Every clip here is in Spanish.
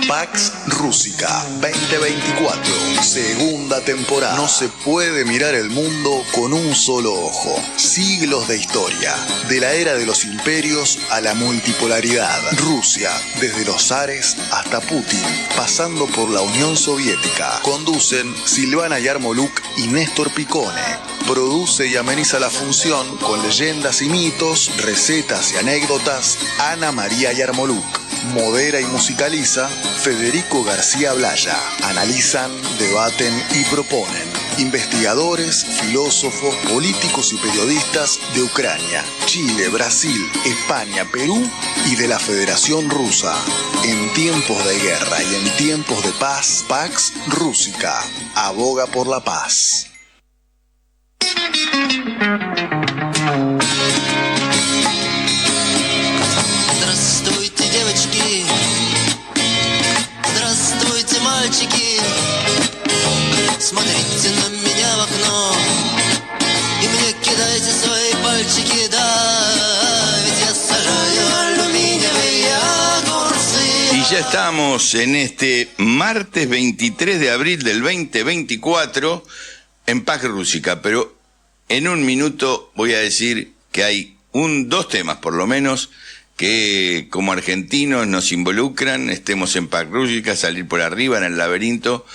Pax Rússica 2024, segunda temporada. No se puede mirar el mundo con un solo ojo. Siglos de historia, de la era de los imperios a la multipolaridad. Rusia, desde los zares hasta Putin, pasando por la Unión Soviética. Conducen Silvana Yarmoluk y Néstor Picone. Produce y ameniza la función con leyendas y mitos, recetas y anécdotas Ana María Yarmoluk. Modera y musicaliza Federico García Blaya. Analizan, debaten y proponen investigadores, filósofos, políticos y periodistas de Ucrania, Chile, Brasil, España, Perú y de la Federación Rusa. En tiempos de guerra y en tiempos de paz, Pax Rússica aboga por la paz. Здравствуйте, девочки. Здравствуйте, мальчики. Смотрите на меня в окно и мне кидайте свои пальчики, да, ведь я сажаю алюминиевые огурцы. Y ya estamos en este martes 23 de abril del 2024 en Pax Rússica, pero en un minuto voy a decir que hay dos temas por lo menos que como argentinos nos involucran, estemos en Pax Rússica, salir por arriba en el laberinto,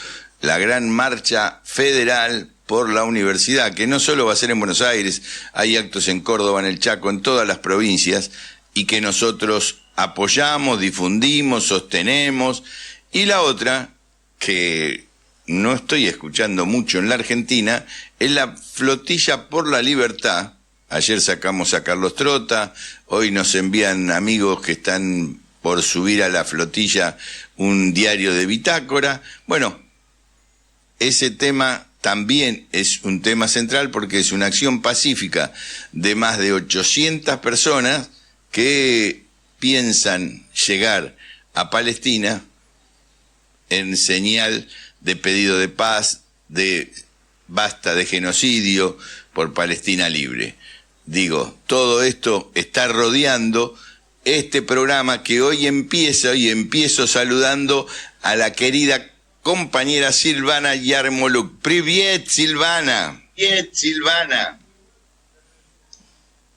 la gran marcha federal por la universidad, que no solo va a ser en Buenos Aires, hay actos en Córdoba, en el Chaco, en todas las provincias, y que nosotros apoyamos, difundimos, sostenemos. Y la otra, que no estoy escuchando mucho en la Argentina, es la flotilla por la libertad. Ayer sacamos a Carlos Trota, hoy nos envían amigos que están por subir a la flotilla un diario de bitácora. Bueno, ese tema también es un tema central porque es una acción pacífica de más de 800 personas que piensan llegar a Palestina en señal de pedido de paz, de basta de genocidio por Palestina libre. Digo, todo esto está rodeando este programa que hoy empieza, y empiezo saludando a la querida compañera Silvana Yarmoluk. Привет, Silvana. Привет, Silvana.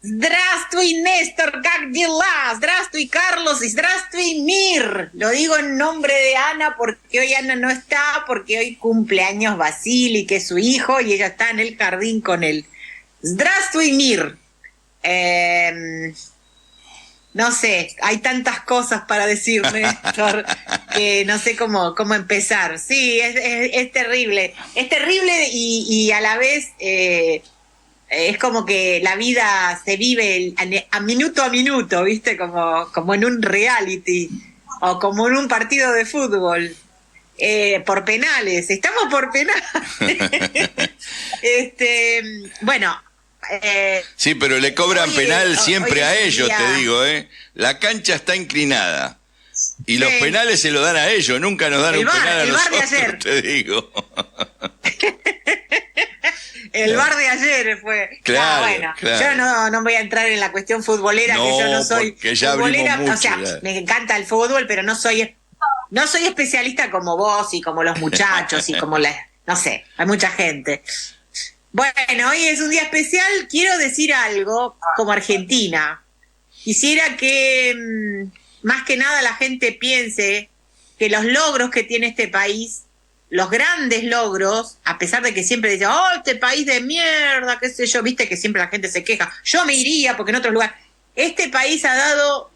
Здравствуй, Néstor, как дела? Здравствуй, Carlos, y здравствуй, Mir. Lo digo en nombre de Ana porque hoy Ana no está, porque hoy cumpleaños Vasily, que es su hijo, y ella está en el jardín con él. Здравствуй, Mir. No sé, hay tantas cosas para decir, Néstor, que no sé cómo empezar. Sí, es terrible. Es terrible y a la vez es como que la vida se vive a minuto, ¿viste? Como en un reality o como en un partido de fútbol. Por penales, estamos por penales. Bueno. Sí, pero le cobran penal siempre a ellos, te digo, La cancha está inclinada y los penales se lo dan a ellos, nunca nos dan un penal a nosotros, de ayer. Te digo. El bar de ayer fue. Claro, yo no voy a entrar en la cuestión futbolera, que yo no soy futbolera, mucho, o sea, me encanta el fútbol, pero no soy especialista como vos y como los muchachos y como no sé, hay mucha gente. Bueno, hoy es un día especial, quiero decir algo como argentina. Quisiera que más que nada la gente piense que los logros que tiene este país, los grandes logros, a pesar de que siempre dicen, este país de mierda, qué sé yo, viste que siempre la gente se queja, yo me iría porque en otro lugar. Este país ha dado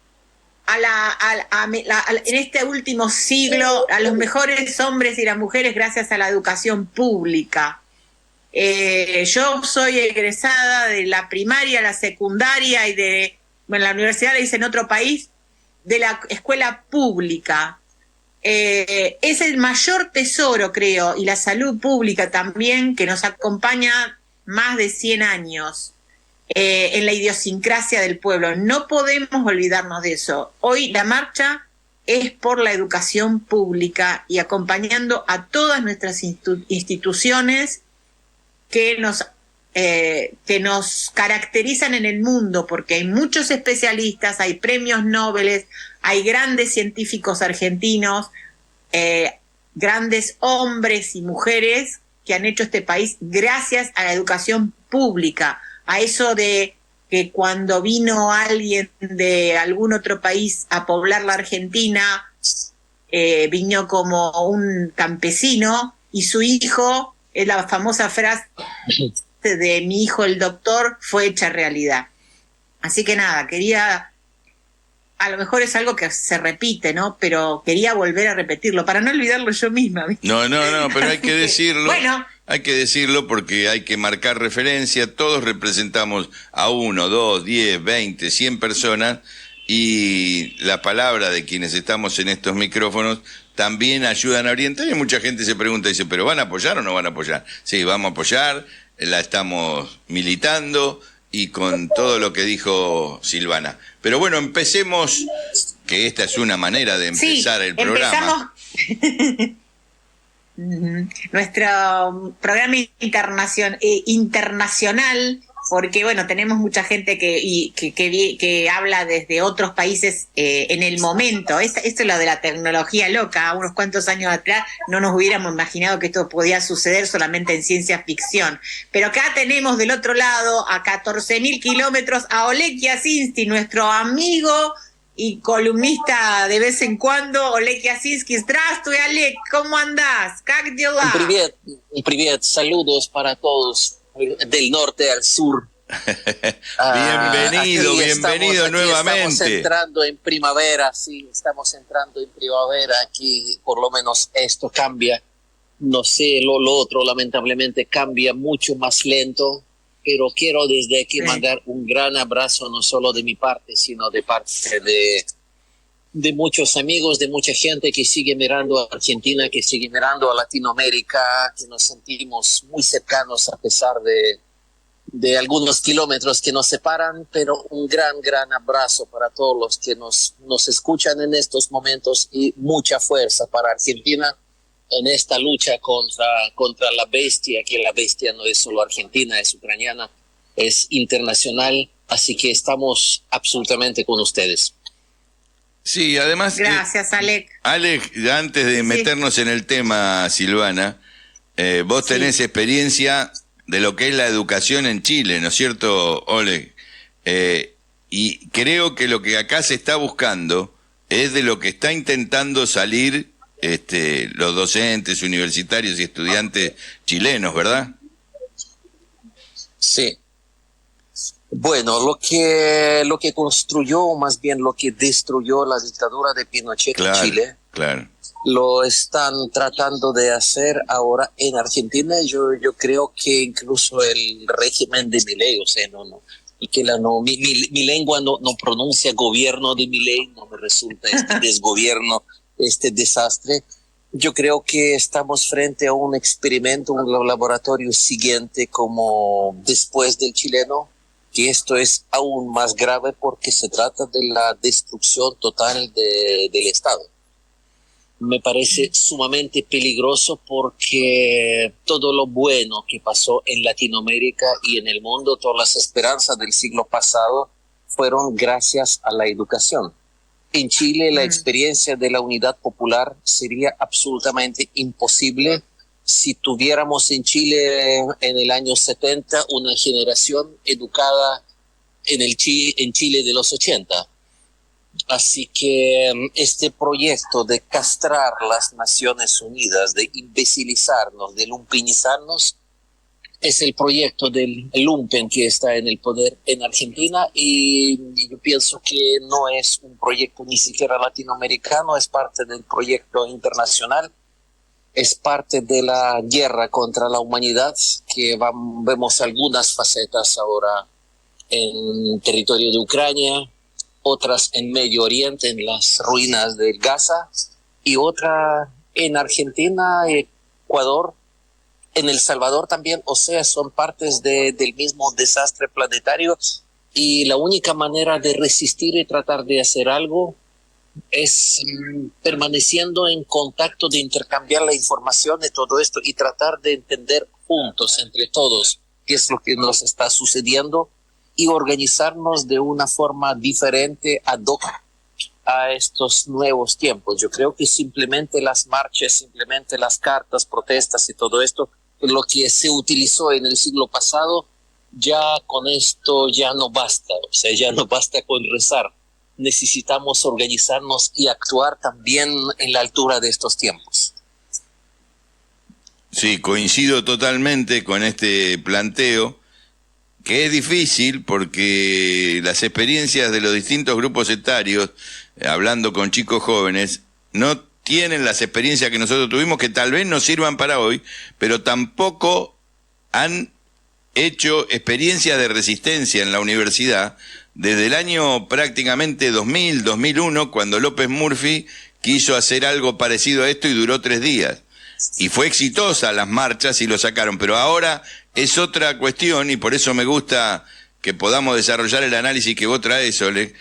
en este último siglo a los mejores hombres y las mujeres gracias a la educación pública. Yo soy egresada de la primaria, la secundaria y la universidad le hice en otro país, de la escuela pública. Es el mayor tesoro, creo, y la salud pública también, que nos acompaña más de 100 años en la idiosincrasia del pueblo. No podemos olvidarnos de eso. Hoy la marcha es por la educación pública y acompañando a todas nuestras instituciones que nos caracterizan en el mundo, porque hay muchos especialistas, hay premios Nobel, hay grandes científicos argentinos, grandes hombres y mujeres que han hecho este país gracias a la educación pública, a eso de que cuando vino alguien de algún otro país a poblar la Argentina, vino como un campesino y su hijo, es la famosa frase de mi hijo el doctor, fue hecha realidad. Así que nada, quería, a lo mejor es algo que se repite, ¿no? Pero quería volver a repetirlo, para no olvidarlo yo misma. No, pero hay que decirlo. Bueno. Hay que decirlo porque hay que marcar referencia. Todos representamos a 1, 2, 10, 20, 100 personas y la palabra de quienes estamos en estos micrófonos también ayudan a orientar. Y mucha gente se pregunta, dice, ¿pero van a apoyar o no van a apoyar? Sí, vamos a apoyar, la estamos militando y con todo lo que dijo Silvana. Pero bueno, empecemos, que esta es una manera de empezar el programa. Empezamos. Nuestro programa internacional, porque bueno, tenemos mucha gente que habla desde otros países en el momento. Esto es lo de la tecnología loca. Unos cuantos años atrás no nos hubiéramos imaginado que esto podía suceder solamente en ciencia ficción. Pero acá tenemos del otro lado, a 14.000 kilómetros, a Oleg Yasinski, nuestro amigo y columnista de vez en cuando, Oleg Yasinski. Здравствуй, Oleg, ¿cómo andás? ¿Как дела? Привет, saludos para todos, del norte al sur. Bienvenido nuevamente. Estamos entrando en primavera, aquí por lo menos esto cambia. No sé, lo otro lamentablemente cambia mucho más lento. Pero quiero desde aquí mandar un gran abrazo, no solo de mi parte, sino de parte de muchos amigos, de mucha gente que sigue mirando a Argentina, que sigue mirando a Latinoamérica, que nos sentimos muy cercanos a pesar de algunos kilómetros que nos separan, pero un gran abrazo para todos los que nos escuchan en estos momentos y mucha fuerza para Argentina en esta lucha contra la bestia, que la bestia no es solo argentina, es ucraniana, es internacional, así que estamos absolutamente con ustedes. Sí, además... Gracias, Alec. Alec, antes de meternos en el tema, Silvana, vos tenés experiencia de lo que es la educación en Chile, ¿no es cierto, Oleg? Y creo que lo que acá se está buscando es de lo que está intentando salir los docentes, universitarios y estudiantes chilenos, ¿verdad? Sí. Bueno, lo que construyó, o más bien lo que destruyó la dictadura de Pinochet en Chile, lo están tratando de hacer ahora en Argentina. Yo creo que incluso el régimen de Milei, o sea, y que mi lengua no pronuncia gobierno de Milei, no me resulta desgobierno, este desastre. Yo creo que estamos frente a un experimento, un laboratorio siguiente como después del chileno, que esto es aún más grave porque se trata de la destrucción total del Estado. Me parece sumamente peligroso porque todo lo bueno que pasó en Latinoamérica y en el mundo, todas las esperanzas del siglo pasado, fueron gracias a la educación. En Chile la experiencia de la unidad popular sería absolutamente imposible si tuviéramos en Chile en el año 70 una generación educada en Chile de los 80. Así que este proyecto de castrar las Naciones Unidas, de imbecilizarnos, de lumpinizarnos, es el proyecto del lumpen que está en el poder en Argentina, y yo pienso que no es un proyecto ni siquiera latinoamericano, es parte del proyecto internacional, es parte de la guerra contra la humanidad, que vemos algunas facetas ahora en territorio de Ucrania, otras en Medio Oriente, en las ruinas de Gaza, y otra en Argentina, Ecuador, en El Salvador también. O sea, son partes del mismo desastre planetario, y la única manera de resistir y tratar de hacer algo es permaneciendo en contacto, de intercambiar la información de todo esto y tratar de entender juntos, entre todos, qué es lo que nos está sucediendo y organizarnos de una forma diferente, ad hoc, a estos nuevos tiempos. Yo creo que simplemente las marchas, simplemente las cartas, protestas y todo esto, lo que se utilizó en el siglo pasado, ya con esto ya no basta, o sea, ya no basta con rezar. Necesitamos organizarnos y actuar también en la altura de estos tiempos. Sí, coincido totalmente con este planteo, que es difícil porque las experiencias de los distintos grupos etarios, hablando con chicos jóvenes, no tienen las experiencias que nosotros tuvimos, que tal vez nos sirvan para hoy, pero tampoco han hecho experiencias de resistencia en la universidad desde el año prácticamente 2000, 2001, cuando López Murphy quiso hacer algo parecido a esto y duró 3 días. Y fue exitosa las marchas y lo sacaron, pero ahora es otra cuestión y por eso me gusta que podamos desarrollar el análisis que vos traes, Oleg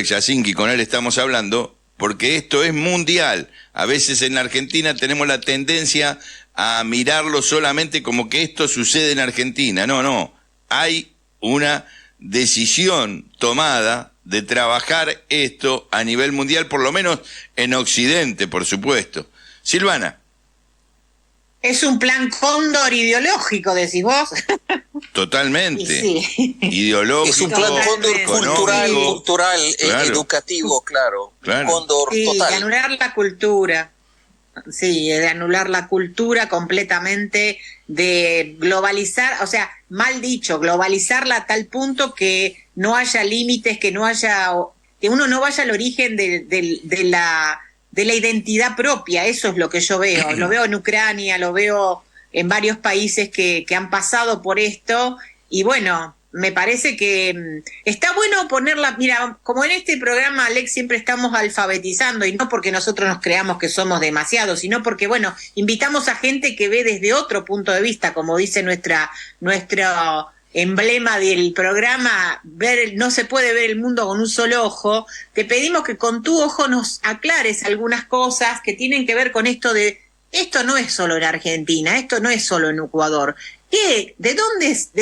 Yasinski, con él estamos hablando, porque esto es mundial. A veces en la Argentina tenemos la tendencia a mirarlo solamente como que esto sucede en Argentina. No, hay una decisión tomada de trabajar esto a nivel mundial, por lo menos en Occidente, por supuesto. Silvana. Es un plan cóndor ideológico, decís vos. Totalmente. Sí. Ideológico. Es un plan cóndor cultural, claro. Educativo, claro. Cóndor total. De anular la cultura. Sí, de anular la cultura completamente, de globalizar, o sea, mal dicho, globalizarla a tal punto que no haya límites, que uno no vaya al origen de la identidad propia. Eso es lo que yo veo. Lo veo en Ucrania, lo veo en varios países que han pasado por esto, y bueno, me parece que está bueno ponerla, mira, como en este programa, Alex, siempre estamos alfabetizando, y no porque nosotros nos creamos que somos demasiados, sino porque, bueno, invitamos a gente que ve desde otro punto de vista, como dice nuestro emblema del programa, no se puede ver el mundo con un solo ojo. Te pedimos que con tu ojo nos aclares algunas cosas que tienen que ver con esto de, esto no es solo en Argentina, esto no es solo en Ecuador. ¿De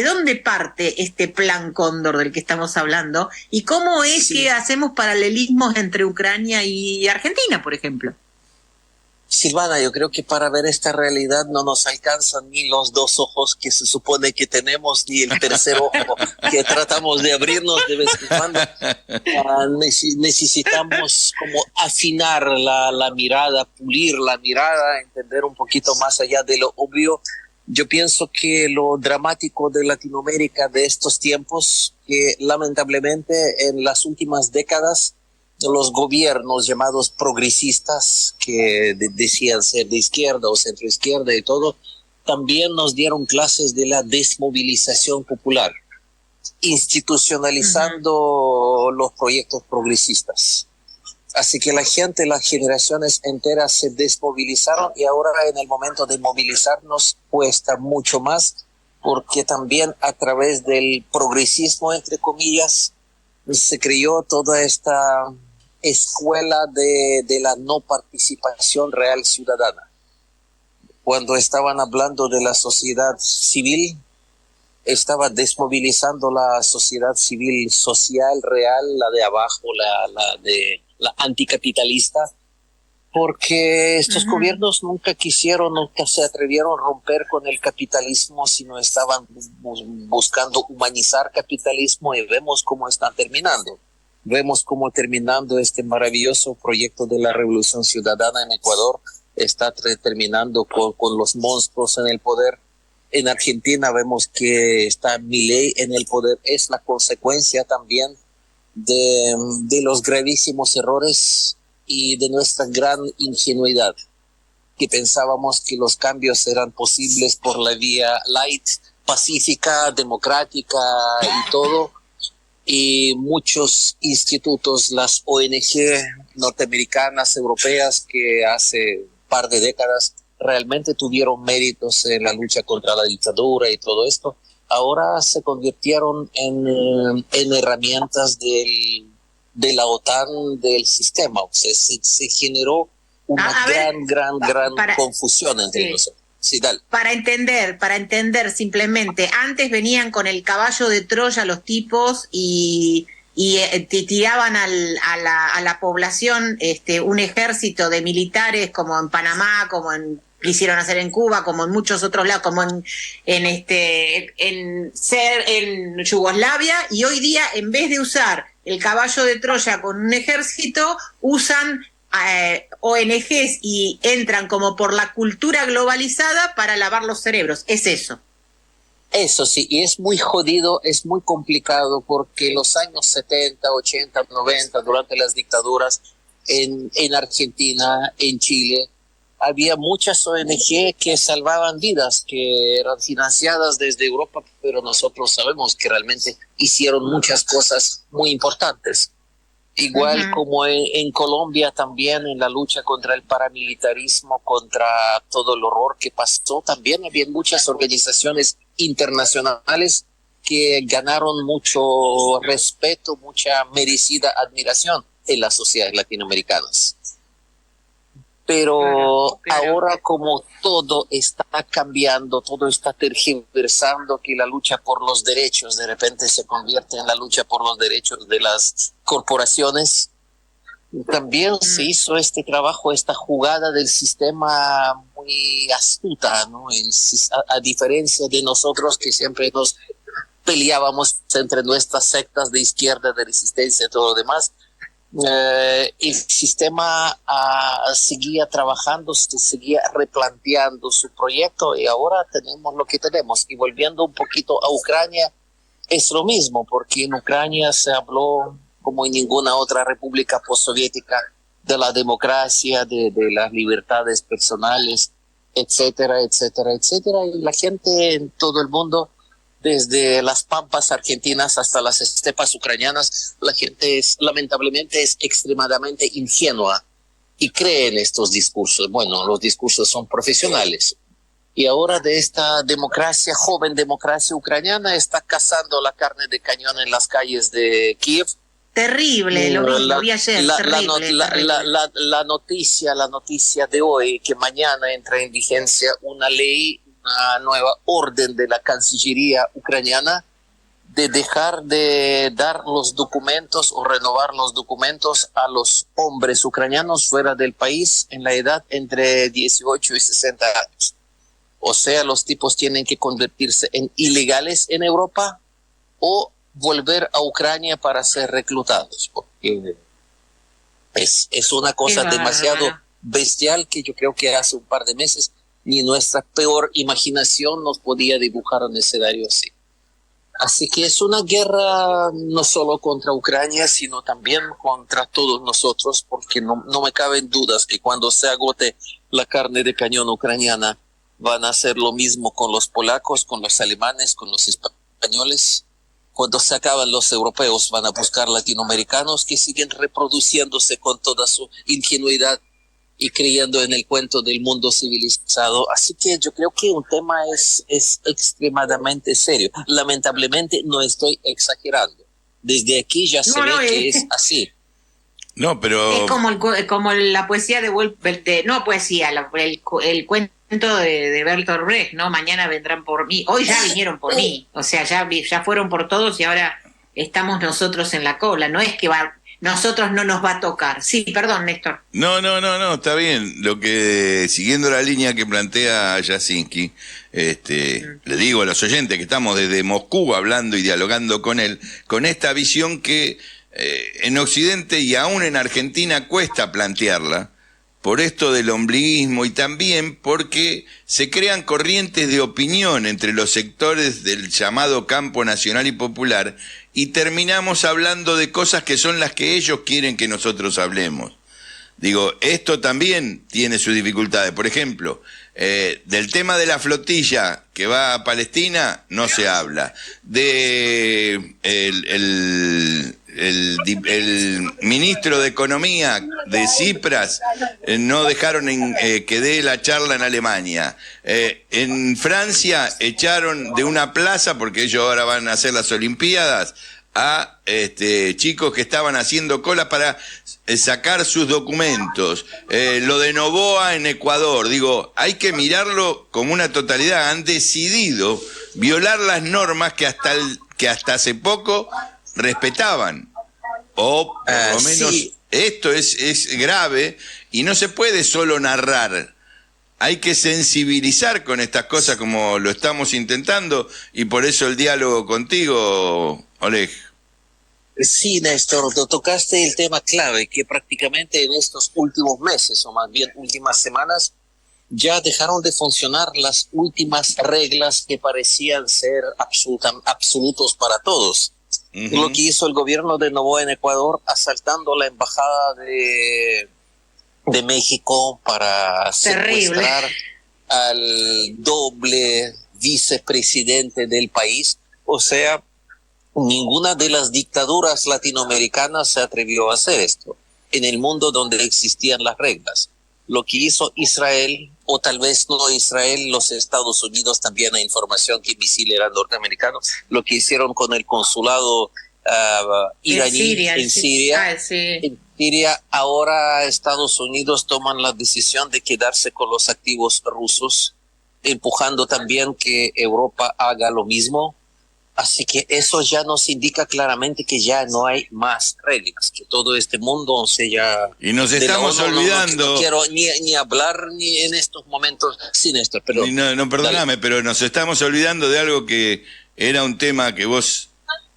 dónde parte este plan Cóndor del que estamos hablando? ¿Y cómo es que hacemos paralelismos entre Ucrania y Argentina, por ejemplo? Silvana, yo creo que para ver esta realidad no nos alcanzan ni los 2 ojos que se supone que tenemos, ni el tercer ojo que tratamos de abrirnos de vez en cuando. Necesitamos como afinar la mirada, pulir la mirada, entender un poquito más allá de lo obvio. Yo pienso que lo dramático de Latinoamérica de estos tiempos, que lamentablemente en las últimas décadas los gobiernos llamados progresistas, que decían ser de izquierda o centroizquierda y todo, también nos dieron clases de la desmovilización popular, institucionalizando los proyectos progresistas. Así que la gente, las generaciones enteras se desmovilizaron, y ahora en el momento de movilizarnos cuesta mucho más, porque también a través del progresismo, entre comillas, se creó toda esta escuela de la no participación real ciudadana. Cuando estaban hablando de la sociedad civil, estaba desmovilizando la sociedad civil social real, la de abajo, la anticapitalista, porque estos gobiernos nunca se atrevieron a romper con el capitalismo, sino estaban buscando humanizar capitalismo, y vemos cómo están terminando. Vemos cómo terminando este maravilloso proyecto de la Revolución Ciudadana en Ecuador está terminando con los monstruos en el poder. En Argentina vemos que está Milei en el poder. Es la consecuencia también de los gravísimos errores y de nuestra gran ingenuidad, que pensábamos que los cambios eran posibles por la vía light, pacífica, democrática y todo. Y muchos institutos, las ONG norteamericanas, europeas, que hace un par de décadas realmente tuvieron méritos en la lucha contra la dictadura y todo esto, ahora se convirtieron en herramientas de la OTAN, del sistema. O sea, se generó una gran confusión entre nosotros. Sí, dale. Para entender simplemente, antes venían con el caballo de Troya los tipos y y tiraban a la población un ejército de militares como en Panamá, como quisieron hacer en Cuba, como en muchos otros lados, como en Yugoslavia, y hoy día en vez de usar el caballo de Troya con un ejército, usan ONGs y entran como por la cultura globalizada para lavar los cerebros. Es eso. Eso sí, y es muy jodido, es muy complicado, porque los años 70, 80, 90, durante las dictaduras en Argentina, en Chile, había muchas ONG que salvaban vidas, que eran financiadas desde Europa, pero nosotros sabemos que realmente hicieron muchas cosas muy importantes. Igual como en Colombia también, en la lucha contra el paramilitarismo, contra todo el horror que pasó, también había muchas organizaciones internacionales que ganaron mucho respeto, mucha merecida admiración en las sociedades latinoamericanas. Pero ahora, como todo está cambiando, todo está tergiversando, que la lucha por los derechos de repente se convierte en la lucha por los derechos de las corporaciones, también se hizo este trabajo, esta jugada del sistema muy astuta, ¿no? A diferencia de nosotros, que siempre nos peleábamos entre nuestras sectas de izquierda, de resistencia y todo lo demás, el sistema seguía trabajando, seguía replanteando su proyecto, y ahora tenemos lo que tenemos. Y volviendo un poquito a Ucrania, es lo mismo, porque en Ucrania se habló, como en ninguna otra república postsoviética, de la democracia, de las libertades personales, etcétera, etcétera, etcétera. Y la gente en todo el mundo, desde las pampas argentinas hasta las estepas ucranianas, la gente lamentablemente es extremadamente ingenua y cree en estos discursos. Bueno, los discursos son profesionales. Y ahora de esta democracia, joven democracia ucraniana, está cazando la carne de cañón en las calles de Kiev. Terrible, lo vi ayer, terrible. La noticia de hoy, que mañana entra en vigencia una ley, una nueva orden de la Cancillería ucraniana, de dejar de dar los documentos o renovar los documentos a los hombres ucranianos fuera del país en la edad entre 18 y 60 años. O sea, los tipos tienen que convertirse en ilegales en Europa o volver a Ucrania para ser reclutados, porque es una cosa demasiado bestial, que yo creo que hace un par de meses ni nuestra peor imaginación nos podía dibujar un escenario así. Así que es una guerra no solo contra Ucrania, sino también contra todos nosotros, porque no me caben dudas que cuando se agote la carne de cañón ucraniana, van a hacer lo mismo con los polacos, con los alemanes, con los españoles. Cuando se acaban los europeos, van a buscar latinoamericanos que siguen reproduciéndose con toda su ingenuidad y creyendo en el cuento del mundo civilizado. Así que yo creo que un tema es extremadamente serio. Lamentablemente no estoy exagerando. Desde aquí ya se ve que es así. No, pero... Es como la poesía no poesía, el cuento de Bertolt Brecht, ¿no? Mañana vendrán por mí. Hoy ya vinieron por mí. O sea, ya fueron por todos y ahora estamos nosotros en la cola. No es que nosotros no nos va a tocar. Sí, perdón, Néstor. No, está bien. Lo que, siguiendo la línea que plantea Jasinski, le digo a los oyentes que estamos desde Moscú hablando y dialogando con él, con esta visión que en Occidente y aún en Argentina cuesta plantearla, por esto del ombliguismo y también porque se crean corrientes de opinión entre los sectores del llamado campo nacional y popular, y terminamos hablando de cosas que son las que ellos quieren que nosotros hablemos. Digo, esto también tiene sus dificultades. Por ejemplo, del tema de la flotilla que va a Palestina no se habla. De el ministro de Economía de Tsipras no dejaron que dé la charla en Alemania. En Francia echaron de una plaza, porque ellos ahora van a hacer las Olimpiadas, a chicos que estaban haciendo cola para sacar sus documentos. Lo de Noboa en Ecuador, digo, hay que mirarlo como una totalidad. Han decidido violar las normas que hasta hace poco respetaban. O por lo menos sí. esto es grave y no se puede solo narrar. Hay que sensibilizar con estas cosas como lo estamos intentando y por eso el diálogo contigo, Oleg. Sí, Néstor, tocaste el tema clave que prácticamente en estos últimos meses, o más bien últimas semanas, ya dejaron de funcionar las últimas reglas que parecían ser absolutos para todos. Lo que hizo el gobierno de Noboa en Ecuador, asaltando la embajada de México para secuestrar al doble vicepresidente del país. O sea, ninguna de las dictaduras latinoamericanas se atrevió a hacer esto en el mundo donde existían las reglas. Lo que hizo Israel, o tal vez no Israel, los Estados Unidos, también hay información que misil era norteamericano, lo que hicieron con el consulado iraní en Siria. En Siria, ahora Estados Unidos toman la decisión de quedarse con los activos rusos, empujando también que Europa haga lo mismo. Así que eso ya nos indica claramente que ya no hay más reglas, que todo este mundo, o sea, ya... Y nos estamos olvidando... No quiero ni hablar ni en estos momentos sin esto, pero... No, perdóname, pero nos estamos olvidando de algo que era un tema que vos,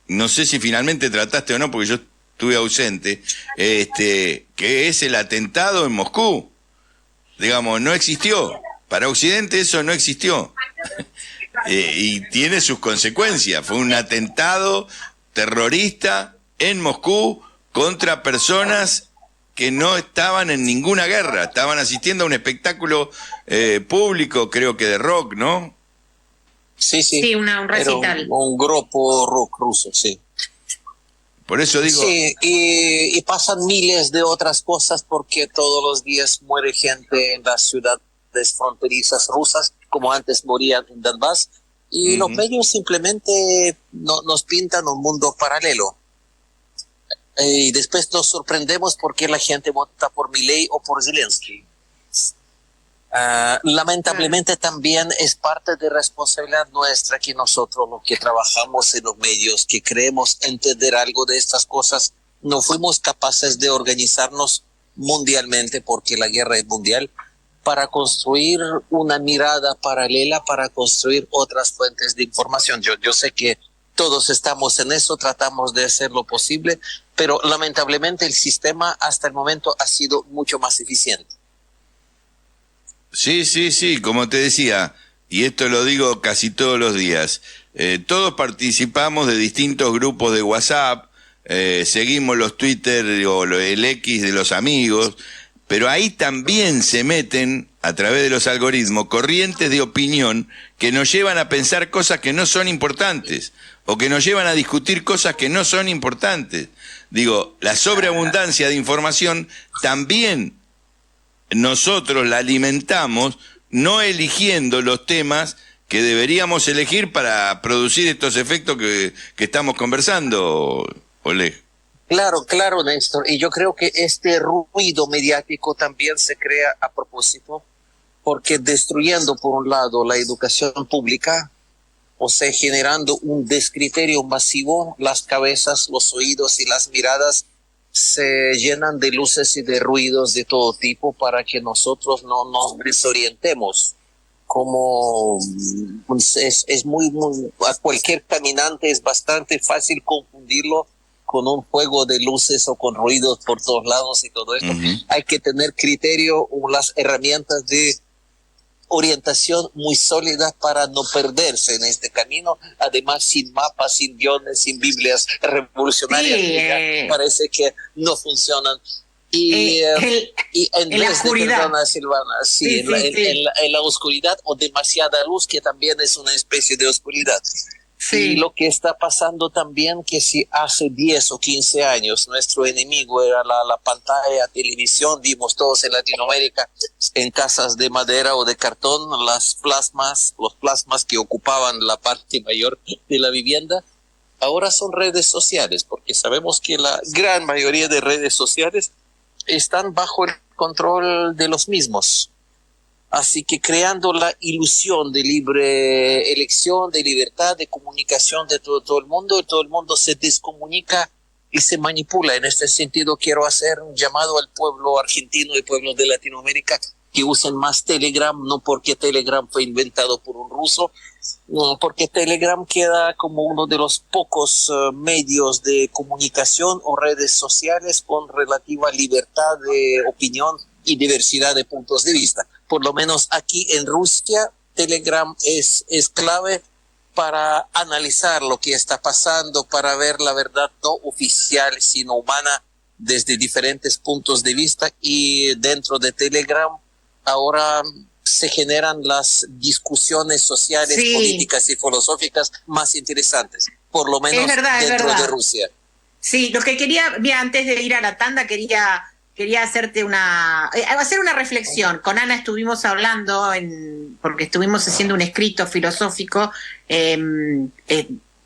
no sé si finalmente trataste o no, porque yo estuve ausente, que es el atentado en Moscú. Digamos, no existió. Para Occidente eso no existió. Y tiene sus consecuencias. Fue un atentado terrorista en Moscú contra personas que no estaban en ninguna guerra, estaban asistiendo a un espectáculo público, creo que de rock, ¿no? Sí, un recital. Era un grupo rock ruso, sí. Por eso digo... Sí, y pasan miles de otras cosas porque todos los días muere gente en las ciudades fronterizas rusas, como antes morían en Donbass, y los medios simplemente nos pintan un mundo paralelo. Y después nos sorprendemos porque la gente vota por Milei o por Zelensky. Lamentablemente también es parte de responsabilidad nuestra que nosotros, los que trabajamos en los medios, que creemos entender algo de estas cosas, no fuimos capaces de organizarnos mundialmente, porque la guerra es mundial, para construir una mirada paralela, para construir otras fuentes de información. Yo sé que todos estamos en eso, tratamos de hacer lo posible, pero lamentablemente el sistema hasta el momento ha sido mucho más eficiente. Sí, como te decía, y esto lo digo casi todos los días, todos participamos de distintos grupos de WhatsApp, seguimos los Twitter o el X de los amigos, pero ahí también se meten, a través de los algoritmos, corrientes de opinión que nos llevan a pensar cosas que no son importantes, o que nos llevan a discutir cosas que no son importantes. Digo, la sobreabundancia de información también nosotros la alimentamos, no eligiendo los temas que deberíamos elegir para producir estos efectos que estamos conversando, Oleg. Claro, Néstor. Y yo creo que este ruido mediático también se crea a propósito, porque destruyendo, por un lado, la educación pública, o sea, generando un descriterio masivo, las cabezas, los oídos y las miradas se llenan de luces y de ruidos de todo tipo para que nosotros no nos desorientemos. Como es muy, a cualquier caminante es bastante fácil confundirlo con un juego de luces o con ruidos por todos lados y todo esto. Hay que tener criterio o las herramientas de orientación muy sólidas para no perderse en este camino, además sin mapas, sin guiones, sin Biblias revolucionarias, que parece que no funcionan. Y en vez de, perdona, Silvana, en la oscuridad o demasiada luz, que también es una especie de oscuridad. Y lo que está pasando también, que si hace 10 o 15 años nuestro enemigo era la pantalla, televisión, vimos todos en Latinoamérica en casas de madera o de cartón los plasmas que ocupaban la parte mayor de la vivienda, ahora son redes sociales, porque sabemos que la gran mayoría de redes sociales están bajo el control de los mismos. Así que creando la ilusión de libre elección, de libertad, de comunicación de todo el mundo se descomunica y se manipula. En este sentido, quiero hacer un llamado al pueblo argentino y pueblos de Latinoamérica que usen más Telegram, no porque Telegram fue inventado por un ruso, no, porque Telegram queda como uno de los pocos medios de comunicación o redes sociales con relativa libertad de opinión y diversidad de puntos de vista. Por lo menos aquí en Rusia, Telegram es clave para analizar lo que está pasando, para ver la verdad no oficial, sino humana, desde diferentes puntos de vista. Y dentro de Telegram ahora se generan las discusiones sociales, sí, políticas y filosóficas más interesantes, por lo menos dentro de Rusia. Sí, lo que quería, mira, antes de ir a la tanda, quería hacerte hacer una reflexión. Con Ana estuvimos hablando, porque estuvimos haciendo un escrito filosófico,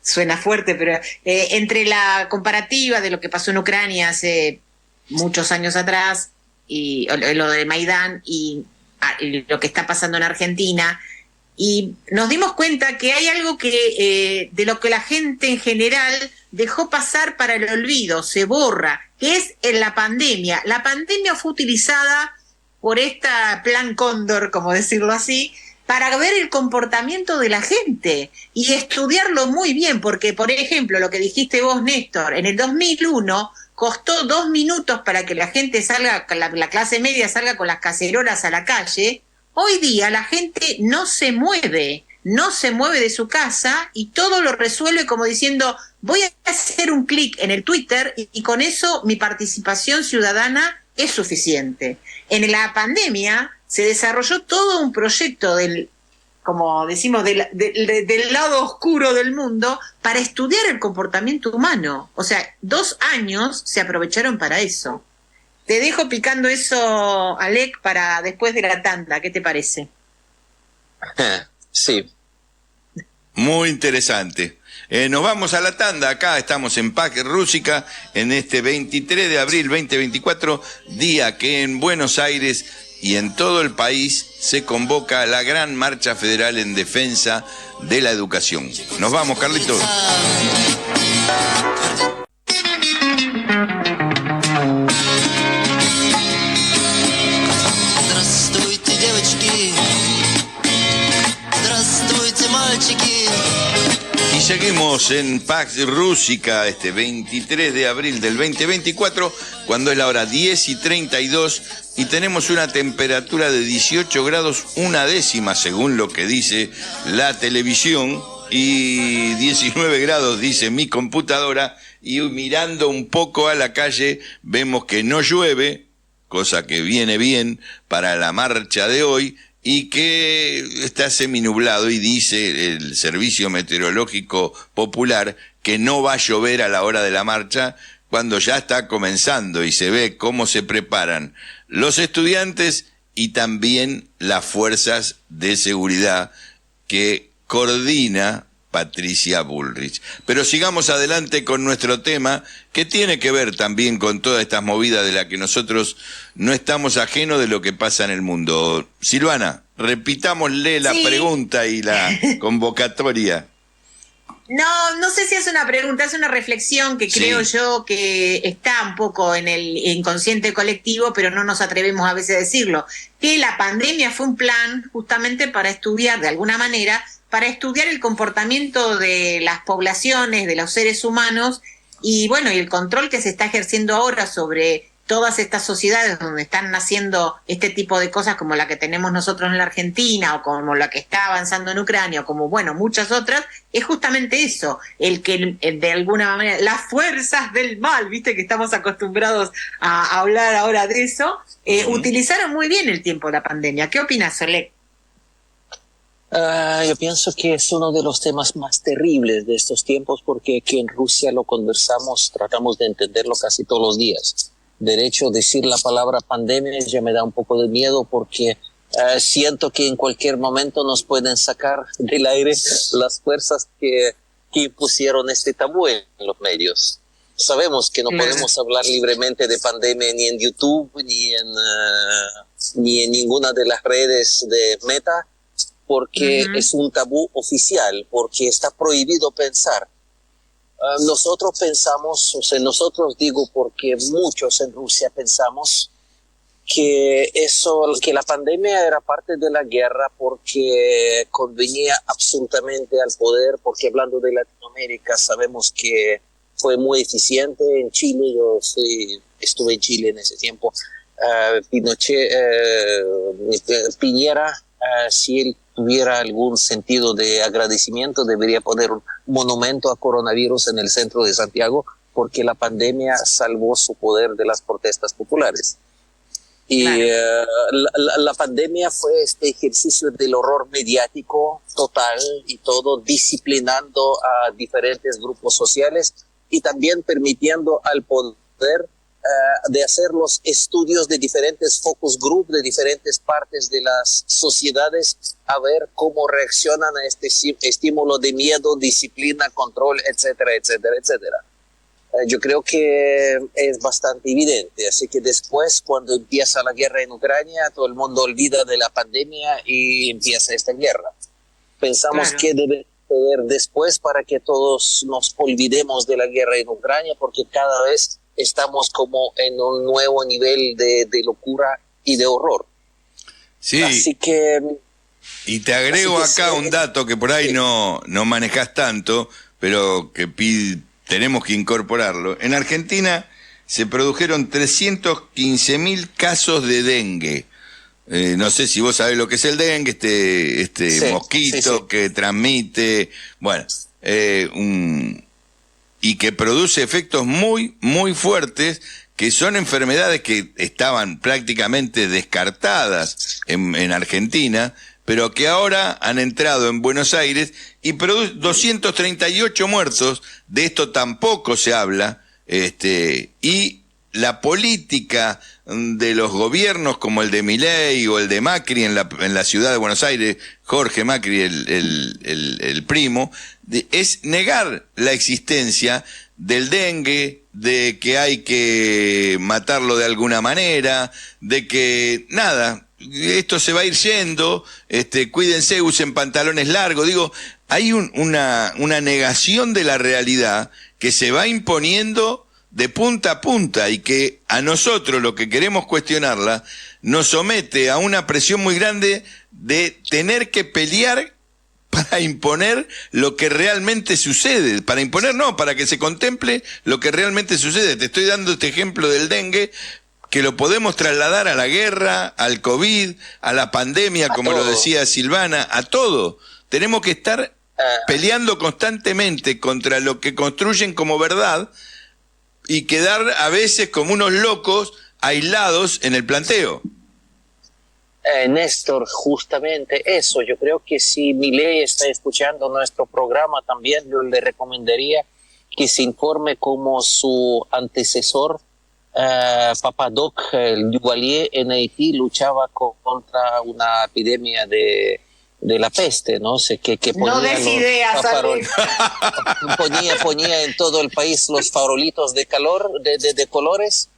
suena fuerte, pero entre la comparativa de lo que pasó en Ucrania hace muchos años atrás, y lo de Maidán, y lo que está pasando en Argentina, y nos dimos cuenta que hay algo que de lo que la gente en general dejó pasar para el olvido, se borra, que es en la pandemia. La pandemia fue utilizada por esta plan Cóndor, como decirlo así, para ver el comportamiento de la gente y estudiarlo muy bien, porque, por ejemplo, lo que dijiste vos, Néstor, en el 2001 costó 2 minutos para que la gente salga, la clase media salga con las cacerolas a la calle. Hoy día la gente no se mueve de su casa y todo lo resuelve como diciendo, voy a hacer un clic en el Twitter y con eso mi participación ciudadana es suficiente. En la pandemia se desarrolló todo un proyecto como decimos, del lado oscuro del mundo para estudiar el comportamiento humano. O sea, 2 años se aprovecharon para eso. Te dejo picando eso, Alec, para después de la tanda. ¿Qué te parece? Sí. Muy interesante. Nos vamos a la tanda. Acá estamos en PAC Rússica en este 23 de abril 2024, día que en Buenos Aires y en todo el país se convoca la gran marcha federal en defensa de la educación. Nos vamos, Carlitos. Здравствуйте, девочки. Здравствуйте, мальчики. Y seguimos en Pax Rússica este 23 de abril del 2024, cuando es la hora 10:32 y tenemos una temperatura de 18 grados 1/10, según lo que dice la televisión, y 19 grados dice mi computadora, y mirando un poco a la calle vemos que no llueve, cosa que viene bien para la marcha de hoy, y que está seminublado, y dice el Servicio Meteorológico Popular que no va a llover a la hora de la marcha, cuando ya está comenzando y se ve cómo se preparan los estudiantes y también las fuerzas de seguridad que coordina Patricia Bullrich. Pero sigamos adelante con nuestro tema, que tiene que ver también con todas estas movidas de las que nosotros no estamos ajenos de lo que pasa en el mundo. Silvana, repitámosle la pregunta y la convocatoria. No sé si es una pregunta, es una reflexión que creo yo que está un poco en el inconsciente colectivo, pero no nos atrevemos a veces a decirlo. Que la pandemia fue un plan justamente para estudiar, de alguna manera, para estudiar el comportamiento de las poblaciones, de los seres humanos, y bueno, y el control que se está ejerciendo ahora sobre todas estas sociedades donde están naciendo este tipo de cosas como la que tenemos nosotros en la Argentina, o como la que está avanzando en Ucrania, o como, bueno, muchas otras, es justamente eso, el que de alguna manera las fuerzas del mal, viste que estamos acostumbrados a hablar ahora de eso, utilizaron muy bien el tiempo de la pandemia. ¿Qué opinas, Olek? Yo pienso que es uno de los temas más terribles de estos tiempos, porque aquí en Rusia lo conversamos, tratamos de entenderlo casi todos los días. De hecho, decir la palabra pandemia ya me da un poco de miedo, porque siento que en cualquier momento nos pueden sacar del aire las fuerzas que impusieron este tabú en los medios. Sabemos que no podemos hablar libremente de pandemia ni en YouTube, ni en ninguna de las redes de Meta, porque es un tabú oficial, porque está prohibido pensar. nosotros pensamos, o sea, nosotros digo porque muchos en Rusia pensamos que la pandemia era parte de la guerra porque convenía absolutamente al poder, porque hablando de Latinoamérica sabemos que fue muy eficiente en Chile. Yo estuve en Chile en ese tiempo. Piñera, si él tuviera algún sentido de agradecimiento, debería poner un monumento a coronavirus en el centro de Santiago, porque la pandemia salvó su poder de las protestas populares. Y la pandemia fue este ejercicio del horror mediático total y todo, disciplinando a diferentes grupos sociales y también permitiendo al poder de hacer los estudios de diferentes focus group, de diferentes partes de las sociedades, a ver cómo reaccionan a este estímulo de miedo, disciplina, control, etcétera, etcétera, etcétera. Yo creo que es bastante evidente. Así que después, cuando empieza la guerra en Ucrania, todo el mundo olvida de la pandemia y empieza esta guerra. Pensamos que debe suceder después para que todos nos olvidemos de la guerra en Ucrania, porque cada vez estamos como en un nuevo nivel de locura y de horror. Sí. Así que... Y te agrego acá un dato que por ahí no manejas tanto, pero que tenemos que incorporarlo. En Argentina se produjeron 315.000 casos de dengue. No sé si vos sabés lo que es el dengue, este mosquito que transmite, bueno, y que produce efectos muy, muy fuertes, que son enfermedades que estaban prácticamente descartadas en Argentina, pero que ahora han entrado en Buenos Aires y producen 238 muertos. De esto tampoco se habla, y la política de los gobiernos como el de Milei o el de Macri en la ciudad de Buenos Aires, Jorge Macri, el primo, es negar la existencia del dengue, de que hay que matarlo de alguna manera, de que nada, esto se va a ir yendo, cuídense, usen pantalones largos. Digo, hay una negación de la realidad que se va imponiendo de punta a punta, y que a nosotros, lo que queremos cuestionarla, nos somete a una presión muy grande de tener que pelear para imponer lo que realmente sucede, para que se contemple lo que realmente sucede. Te estoy dando este ejemplo del dengue, que lo podemos trasladar a la guerra, al COVID, a la pandemia, como lo decía Silvana, a todo. Tenemos que estar peleando constantemente contra lo que construyen como verdad y quedar a veces como unos locos aislados en el planteo. Néstor, justamente eso. Yo creo que si Milei está escuchando nuestro programa también, yo le recomendaría que se informe como su antecesor, Papadoc, el Duvalier, en Haití luchaba contra una epidemia de la peste, ¿no? Que ponía no des ideas, ponía en todo el país los farolitos de colores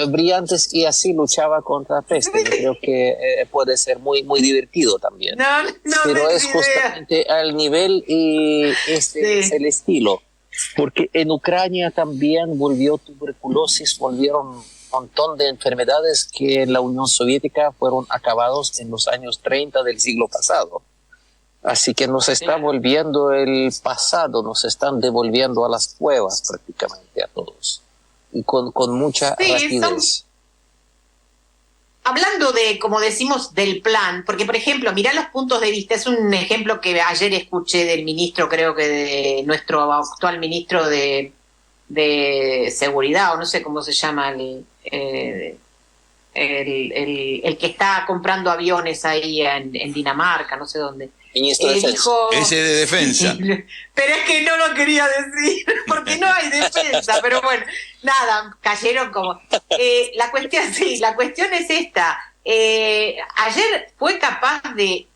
brillantes, y así luchaba contra la peste. Yo creo que puede ser muy, muy divertido también. Pero es justamente al nivel, y es el estilo. Porque en Ucrania también volvió tuberculosis, volvieron un montón de enfermedades que en la Unión Soviética fueron acabados en los años 30 del siglo pasado. Así que nos está volviendo el pasado, nos están devolviendo a las cuevas prácticamente a todos. Y con mucha rapidez. Hablando de, como decimos, del plan, porque por ejemplo, mirá los puntos de vista, es un ejemplo que ayer escuché del ministro, creo que de nuestro actual ministro de Seguridad, o no sé cómo se llama, el que está comprando aviones ahí en Dinamarca, no sé dónde. Ministro de Defensa. Ese de Defensa. Pero es que no lo quería decir, porque no hay defensa, pero bueno, nada, cayeron como... la cuestión es esta. Ayer fue capaz de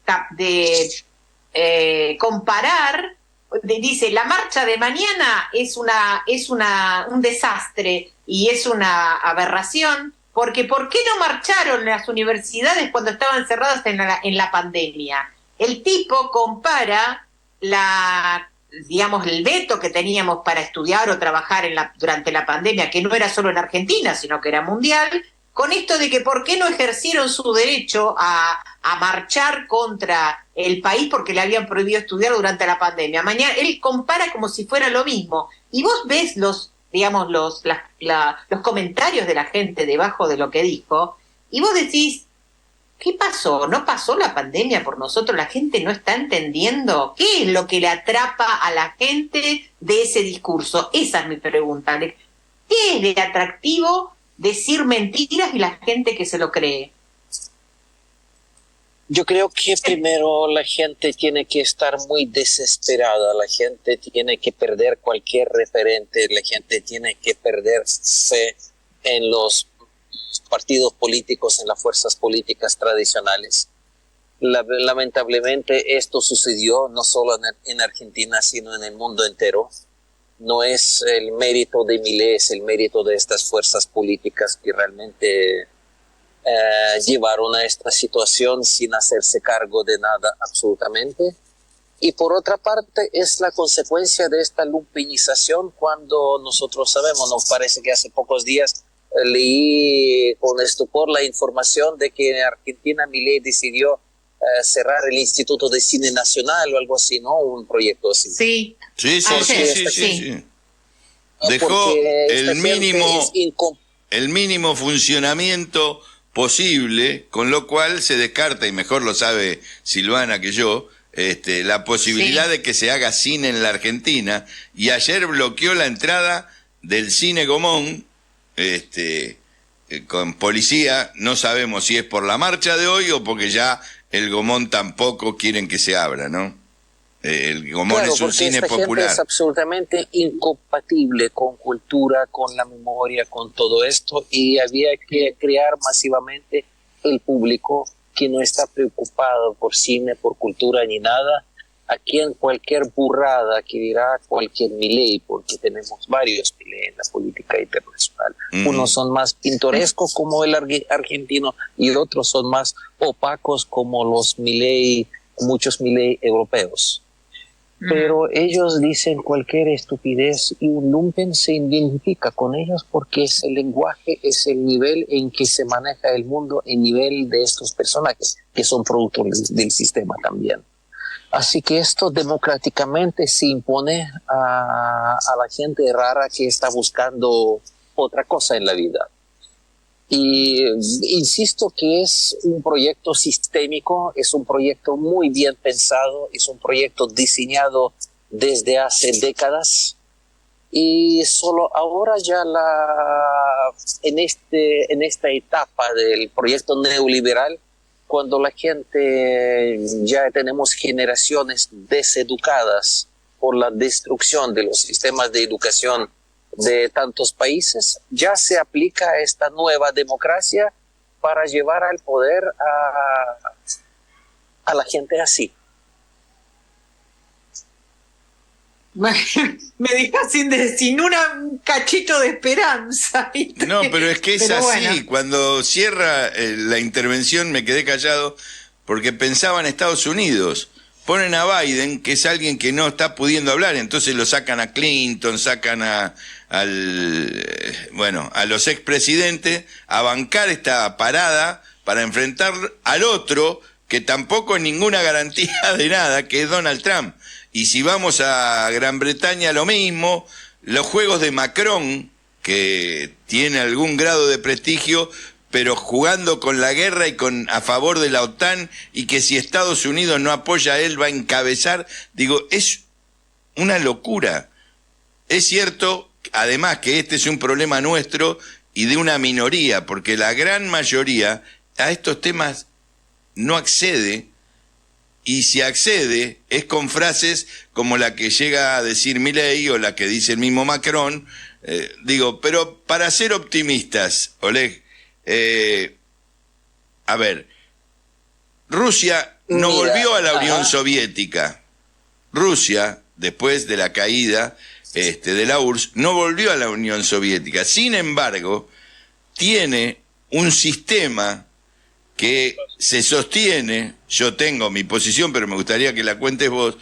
comparar, dice, la marcha de mañana es un desastre y es una aberración, porque ¿por qué no marcharon las universidades cuando estaban cerradas en la pandemia? El tipo compara la digamos, el veto que teníamos para estudiar o trabajar durante la pandemia, que no era solo en Argentina, sino que era mundial, con esto de que por qué no ejercieron su derecho a marchar contra el país porque le habían prohibido estudiar durante la pandemia. Mañana él compara como si fuera lo mismo. Y vos ves los comentarios de la gente debajo de lo que dijo, y vos decís, ¿qué pasó? ¿No pasó la pandemia por nosotros? ¿La gente no está entendiendo? ¿Qué es lo que le atrapa a la gente de ese discurso? Esa es mi pregunta. ¿Qué es de atractivo decir mentiras y la gente que se lo cree? Yo creo que primero la gente tiene que estar muy desesperada, la gente tiene que perder cualquier referente, la gente tiene que perder fe en los partidos políticos, en las fuerzas políticas tradicionales. Lamentablemente esto sucedió no solo en Argentina, sino en el mundo entero. No es el mérito de Milei, es el mérito de estas fuerzas políticas que realmente llevaron a esta situación sin hacerse cargo de nada absolutamente. Y por otra parte es la consecuencia de esta lumpinización cuando nosotros sabemos, nos parece que hace pocos días leí con estupor la información de que en Argentina Milei decidió cerrar el Instituto de Cine Nacional o algo así, ¿no? Un proyecto así. Sí. Dejó el mínimo funcionamiento posible, con lo cual se descarta, y mejor lo sabe Silvana que yo, la posibilidad de que se haga cine en la Argentina, y ayer bloqueó la entrada del Cine Gomón, con policía. No sabemos si es por la marcha de hoy o porque ya el Gomón tampoco quieren que se abra, ¿no? El Gomón es un cine popular. Es absolutamente incompatible con cultura, con la memoria, con todo esto, y había que crear masivamente el público que no está preocupado por cine, por cultura ni nada. Aquí en cualquier burrada que dirá cualquier Milei, porque tenemos varios Milei en la política internacional. Unos son más pintorescos como el argentino y otros son más opacos como los Milei, muchos Milei europeos. Pero ellos dicen cualquier estupidez y un lumpen se identifica con ellos porque es el lenguaje, es el nivel en que se maneja el mundo, el nivel de estos personajes que son productos del sistema también. Así que esto democráticamente se impone a la gente rara que está buscando otra cosa en la vida. Y insisto que es un proyecto sistémico, es un proyecto muy bien pensado, es un proyecto diseñado desde hace décadas, y solo ahora ya en esta etapa del proyecto neoliberal, cuando la gente, ya tenemos generaciones deseducadas por la destrucción de los sistemas de educación de tantos países, ya se aplica esta nueva democracia para llevar al poder a la gente así. Me dejas sin un cachito de esperanza, ¿viste? No, pero es que es así. Bueno. Cuando cierra la intervención me quedé callado porque pensaba en Estados Unidos. Ponen a Biden, que es alguien que no está pudiendo hablar, entonces lo sacan a Clinton, sacan a los expresidentes a bancar esta parada para enfrentar al otro que tampoco es ninguna garantía de nada, que es Donald Trump. Y si vamos a Gran Bretaña, lo mismo. Los juegos de Macron, que tiene algún grado de prestigio, pero jugando con la guerra y a favor de la OTAN, y que si Estados Unidos no apoya a él va a encabezar, digo, es una locura. Es cierto, además, que este es un problema nuestro y de una minoría, porque la gran mayoría a estos temas no accede, y si accede es con frases como la que llega a decir Milei o la que dice el mismo Macron. Pero para ser optimistas, Oleg, a ver, Rusia no volvió a la Unión Soviética. Rusia, después de la caída de la URSS, no volvió a la Unión Soviética. Sin embargo, tiene un sistema que se sostiene. Yo tengo mi posición, pero me gustaría que la cuentes vos,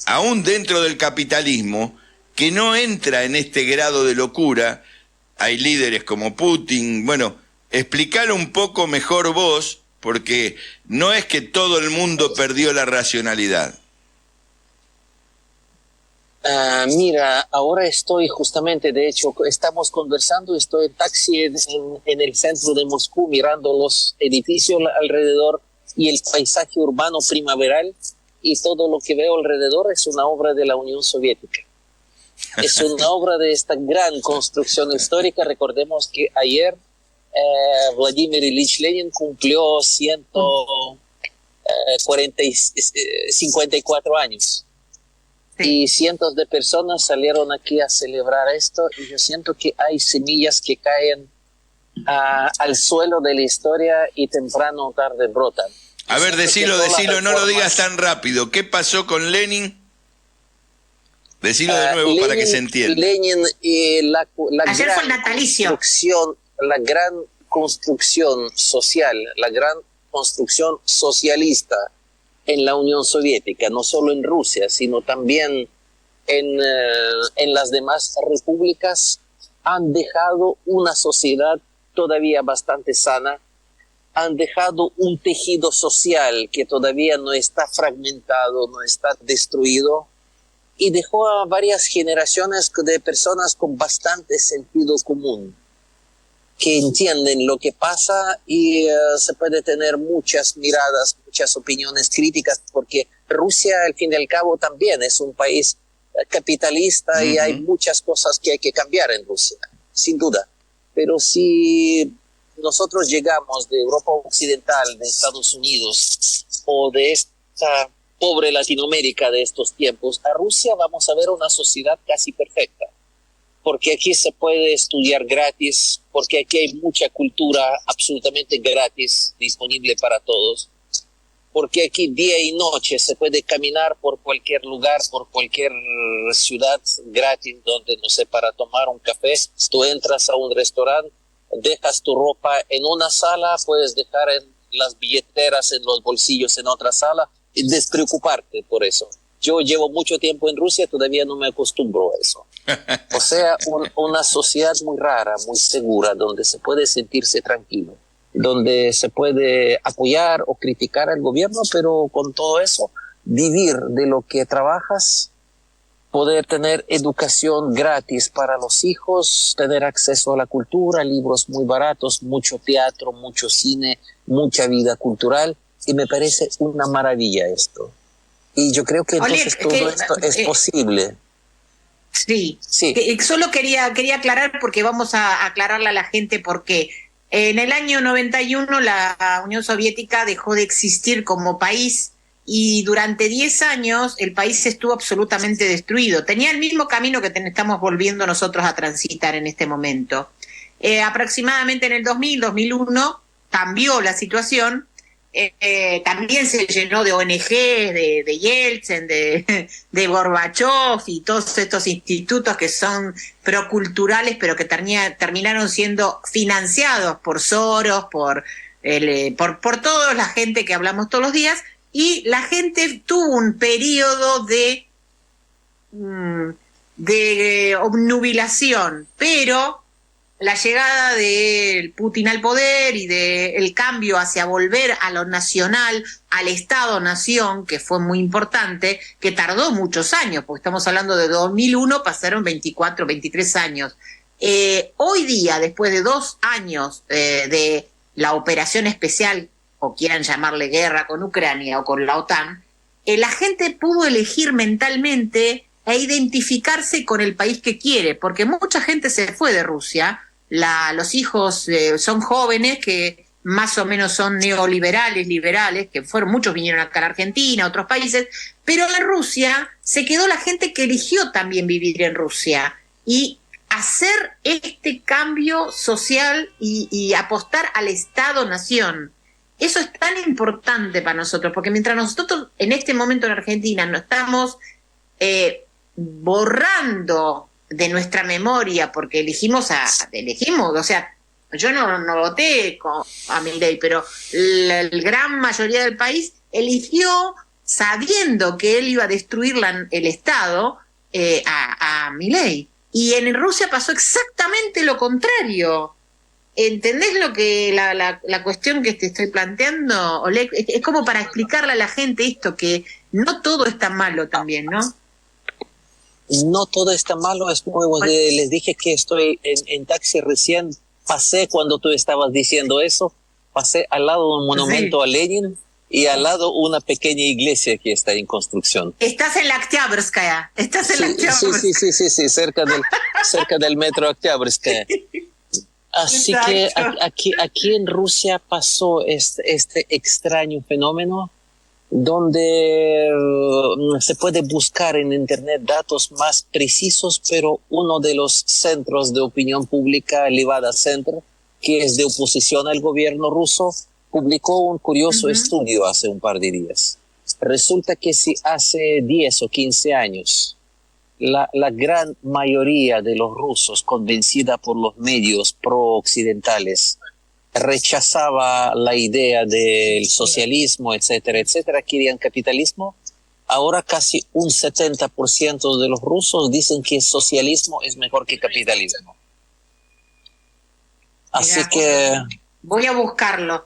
aún dentro del capitalismo, que no entra en este grado de locura. Hay líderes como Putin. Bueno, explícalo un poco mejor vos, porque no es que todo el mundo perdió la racionalidad. Mira, ahora estoy justamente, de hecho, estamos conversando, estoy en taxi en el centro de Moscú, mirando los edificios alrededor y el paisaje urbano primaveral, y todo lo que veo alrededor es una obra de la Unión Soviética. Es una obra de esta gran construcción histórica. Recordemos que ayer Vladimir Ilich Lenin cumplió 54 años. Sí. Y cientos de personas salieron aquí a celebrar esto, y yo siento que hay semillas que caen al suelo de la historia y temprano o tarde brotan. A ver, decilo, no lo digas tan rápido. ¿Qué pasó con Lenin? Decilo de nuevo para que se entienda. Lenin, ayer fue el natalicio. La gran construcción social, la gran construcción socialista en la Unión Soviética, no solo en Rusia, sino también en las demás repúblicas, han dejado una sociedad todavía bastante sana, han dejado un tejido social que todavía no está fragmentado, no está destruido, y dejó a varias generaciones de personas con bastante sentido común, que entienden lo que pasa, y se puede tener muchas miradas, muchas opiniones críticas, porque Rusia, al fin y al cabo, también es un país capitalista, y hay muchas cosas que hay que cambiar en Rusia, sin duda. Pero si nosotros llegamos de Europa Occidental, de Estados Unidos, o de esta pobre Latinoamérica de estos tiempos, a Rusia, vamos a ver una sociedad casi perfecta. Porque aquí se puede estudiar gratis, porque aquí hay mucha cultura absolutamente gratis, disponible para todos, porque aquí día y noche se puede caminar por cualquier lugar, por cualquier ciudad gratis, donde, no sé, para tomar un café, tú entras a un restaurante, dejas tu ropa en una sala, puedes dejar en las billeteras, en los bolsillos en otra sala, y despreocuparte por eso. Yo llevo mucho tiempo en Rusia, todavía no me acostumbro a eso. O sea, una sociedad muy rara, muy segura, donde se puede sentirse tranquilo, donde se puede apoyar o criticar al gobierno, pero con todo eso, vivir de lo que trabajas, poder tener educación gratis para los hijos, tener acceso a la cultura, libros muy baratos, mucho teatro, mucho cine, mucha vida cultural, y me parece una maravilla esto. Y yo creo que entonces todo esto es posible. Sí. Solo quería aclarar, porque vamos a aclararle a la gente por qué. En el año 91 la Unión Soviética dejó de existir como país, y durante 10 años el país estuvo absolutamente destruido. Tenía el mismo camino que estamos volviendo nosotros a transitar en este momento. Aproximadamente en el 2001 cambió la situación. También se llenó de ONG, de Yeltsin, de Gorbachev y todos estos institutos que son proculturales, pero que terminaron siendo financiados por Soros, por toda la gente que hablamos todos los días, y la gente tuvo un periodo de obnubilación, pero la llegada de Putin al poder y del cambio hacia volver a lo nacional, al Estado-nación, que fue muy importante, que tardó muchos años, porque estamos hablando de 2001, pasaron 24, 23 años. Hoy día, después de 2 años de la operación especial, o quieran llamarle guerra con Ucrania o con la OTAN, la gente pudo elegir mentalmente e identificarse con el país que quiere, porque mucha gente se fue de Rusia. Los hijos son jóvenes que más o menos son neoliberales, liberales, que muchos vinieron acá a la Argentina, a otros países, pero en Rusia se quedó la gente que eligió también vivir en Rusia, y hacer este cambio social y apostar al Estado-nación. Eso es tan importante para nosotros, porque mientras nosotros en este momento en Argentina no estamos borrando de nuestra memoria, porque elegimos, o sea, yo no voté a Milei, pero la gran mayoría del país eligió sabiendo que él iba a destruir el Estado a Milei. Y en Rusia pasó exactamente lo contrario. ¿Entendés lo que la cuestión que te estoy planteando, Oleg? Es como para explicarle a la gente esto, que no todo está malo también, ¿no? No todo está malo, es como les dije que estoy en taxi recién, pasé cuando tú estabas diciendo eso, pasé al lado de un monumento a Lenin y al lado una pequeña iglesia que está en construcción. Estás en la Oktyabrskaya, Sí, cerca del metro Oktyabrskaya. Así que aquí en Rusia pasó este extraño fenómeno donde se puede buscar en internet datos más precisos, pero uno de los centros de opinión pública, Levada Center, que es de oposición al gobierno ruso, publicó un curioso estudio hace un par de días. Resulta que si hace 10 o 15 años la gran mayoría de los rusos, convencida por los medios pro-occidentales, rechazaba la idea del socialismo, etcétera, etcétera, querían capitalismo, ahora casi un 70% de los rusos dicen que el socialismo es mejor que capitalismo. Así que... Voy a buscarlo.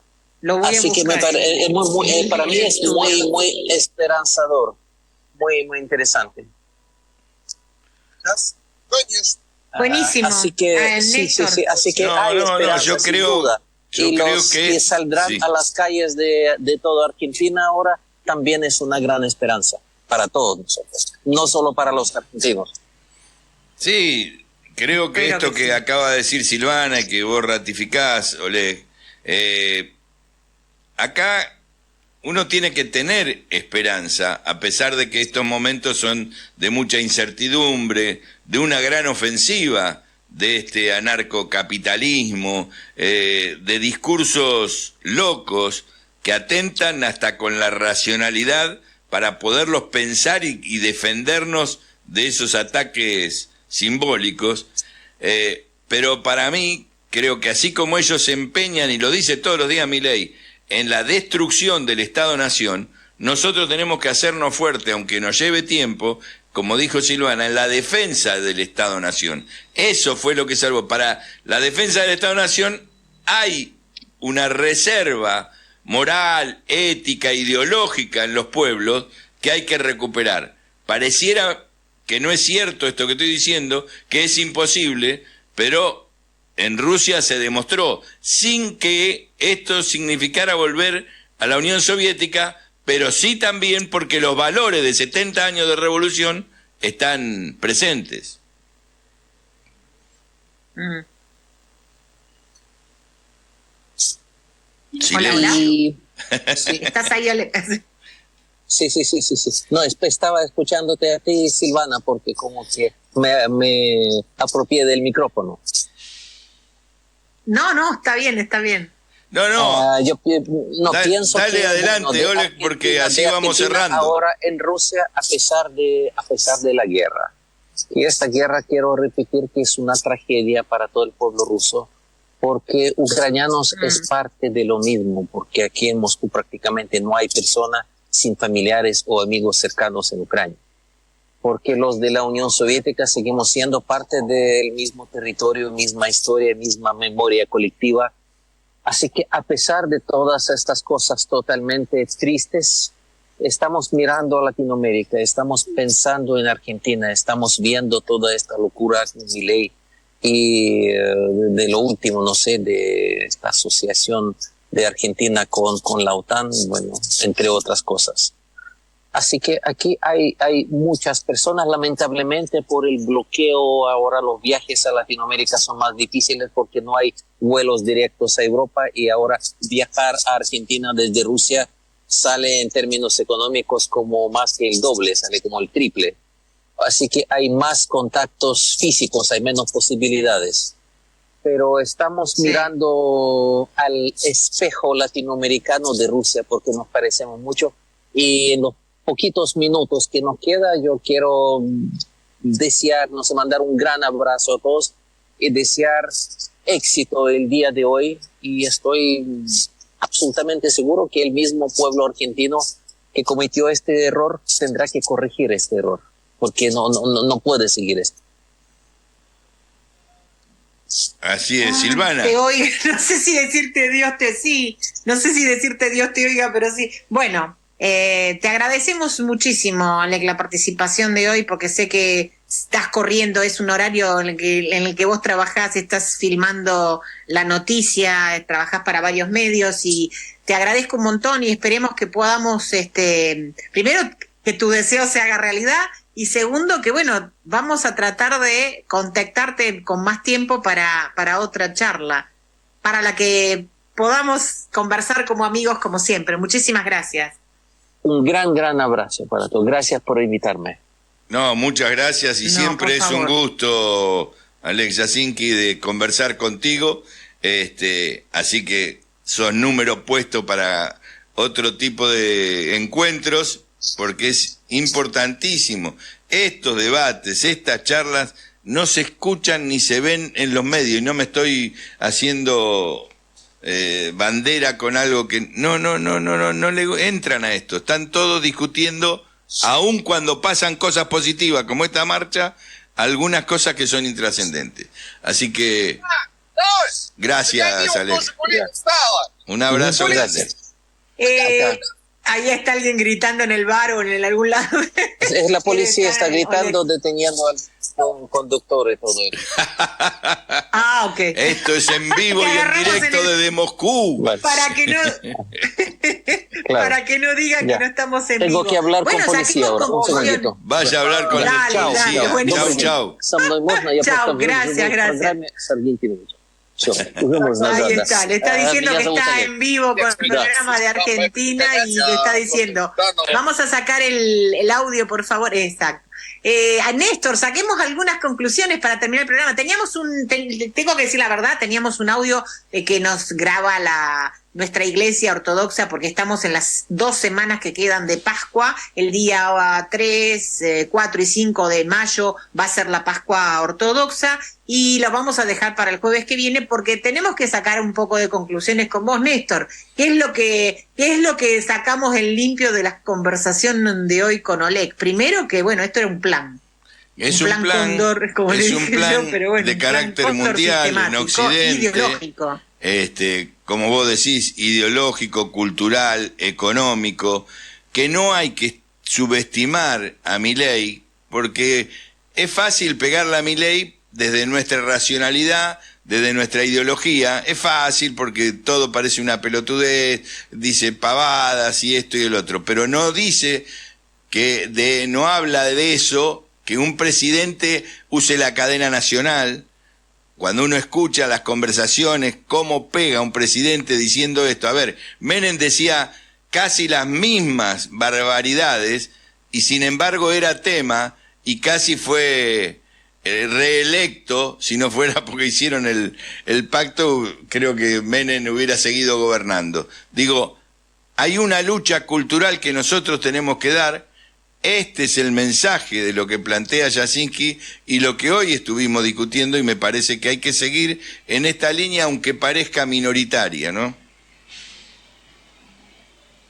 Así que para mí es muy esperanzador, muy interesante. Buenísimo. Así que así que hay esperanza, yo sin creo, duda. yo y creo los que saldrán a las calles de toda Argentina ahora también es una gran esperanza para todos nosotros, no solo para los argentinos. Sí, creo que esto que acaba de decir Silvana y que vos ratificás, Oleg, acá uno tiene que tener esperanza, a pesar de que estos momentos son de mucha incertidumbre, de una gran ofensiva de este anarcocapitalismo, de discursos locos que atentan hasta con la racionalidad para poderlos pensar y defendernos de esos ataques simbólicos. Pero para mí, creo que así como ellos se empeñan, y lo dice todos los días Milei, en la destrucción del Estado-Nación, nosotros tenemos que hacernos fuerte, aunque nos lleve tiempo, como dijo Silvana, en la defensa del Estado-Nación. Eso fue lo que salvó. Para la defensa del Estado-Nación hay una reserva moral, ética, ideológica en los pueblos que hay que recuperar. Pareciera que no es cierto esto que estoy diciendo, que es imposible, pero en Rusia se demostró, sin que esto significara volver a la Unión Soviética, pero sí también porque los valores de 70 años de revolución están presentes. Hola. Sí. ¿Estás ahí, Ale? Sí. No, estaba escuchándote a ti, Silvana, porque como que me apropié del micrófono. No, está bien. No. Yo pienso dale que... adelante, Oleg, porque así vamos cerrando. Ahora en Rusia, a pesar de la guerra, y esta guerra quiero repetir que es una tragedia para todo el pueblo ruso, porque ucranianos es parte de lo mismo, porque aquí en Moscú prácticamente no hay persona sin familiares o amigos cercanos en Ucrania. Porque los de la Unión Soviética seguimos siendo parte del mismo territorio, misma historia, misma memoria colectiva. Así que a pesar de todas estas cosas totalmente tristes, estamos mirando a Latinoamérica, estamos pensando en Argentina, estamos viendo toda esta locura con Milei y de lo último, no sé, de esta asociación de Argentina con la OTAN, bueno, entre otras cosas. Así que aquí hay muchas personas, lamentablemente por el bloqueo, ahora los viajes a Latinoamérica son más difíciles porque no hay vuelos directos a Europa y ahora viajar a Argentina desde Rusia sale en términos económicos como más que el doble, sale como el triple. Así que hay más contactos físicos, hay menos posibilidades. Pero estamos mirando al espejo latinoamericano de Rusia porque nos parecemos mucho y en los poquitos minutos que nos queda, yo quiero desear, no sé, mandar un gran abrazo a todos y desear éxito el día de hoy y estoy absolutamente seguro que el mismo pueblo argentino que cometió este error tendrá que corregir este error, porque no puede seguir esto. Así es, Silvana. Te oiga, no sé si decirte Dios te oiga, pero sí. Bueno, te agradecemos muchísimo, Alec, la participación de hoy, porque sé que estás corriendo, es un horario en el que vos trabajás, estás filmando la noticia, trabajás para varios medios y te agradezco un montón y esperemos que podamos, primero, que tu deseo se haga realidad y segundo, que bueno, vamos a tratar de contactarte con más tiempo para otra charla, para la que podamos conversar como amigos como siempre. Muchísimas gracias. Un gran abrazo para todos. Gracias por invitarme. No, muchas gracias y siempre es un gusto, Alex Jasinski, de conversar contigo. Así que sos número puesto para otro tipo de encuentros, porque es importantísimo. Estos debates, estas charlas, no se escuchan ni se ven en los medios, y no me estoy haciendo bandera con algo que no le entran a esto. Están todos discutiendo, aun cuando pasan cosas positivas como esta marcha, algunas cosas que son intrascendentes. Así que gracias, Alex. Un abrazo grande. Ahí está alguien gritando en el bar o en algún lado. Es la policía, está gritando, deteniendo al conductor y todo eso. Ok. Esto es en vivo y en directo desde Moscú. Para que no, claro. Para que no digan que no estamos en vivo. Tengo que hablar con policía ahora, un segundito. Vaya a hablar con la policía. Chau. Chau, gracias. Ahí está, le está diciendo que está en vivo con el programa de Argentina y le está diciendo, vamos a sacar el audio, por favor. Exacto. A Néstor, saquemos algunas conclusiones para terminar el programa. Tengo que decir la verdad, teníamos un audio que nos graba nuestra iglesia ortodoxa, porque estamos en las 2 semanas que quedan de Pascua. El día 3, 4 y 5 de mayo va a ser la Pascua ortodoxa y lo vamos a dejar para el jueves que viene porque tenemos que sacar un poco de conclusiones con vos, Néstor. ¿Qué es lo que sacamos en limpio de la conversación de hoy con Oleg? Primero que, bueno, esto era un plan. Es un plan Cóndor, como es un plan yo, bueno, de carácter mundial en Occidente. Ideológico. Como vos decís, ideológico, cultural, económico, que no hay que subestimar a Milei, porque es fácil pegarle a Milei desde nuestra racionalidad, desde nuestra ideología. Es fácil porque todo parece una pelotudez, dice pavadas y esto y el otro, pero no dice no habla de eso, que un presidente use la cadena nacional. Cuando uno escucha las conversaciones, cómo pega un presidente diciendo esto. A ver, Menem decía casi las mismas barbaridades y sin embargo era tema y casi fue reelecto. Si no fuera porque hicieron el pacto, creo que Menem hubiera seguido gobernando. Digo, hay una lucha cultural que nosotros tenemos que dar. Este es el mensaje de lo que plantea Jasinski y lo que hoy estuvimos discutiendo, y me parece que hay que seguir en esta línea aunque parezca minoritaria, ¿no?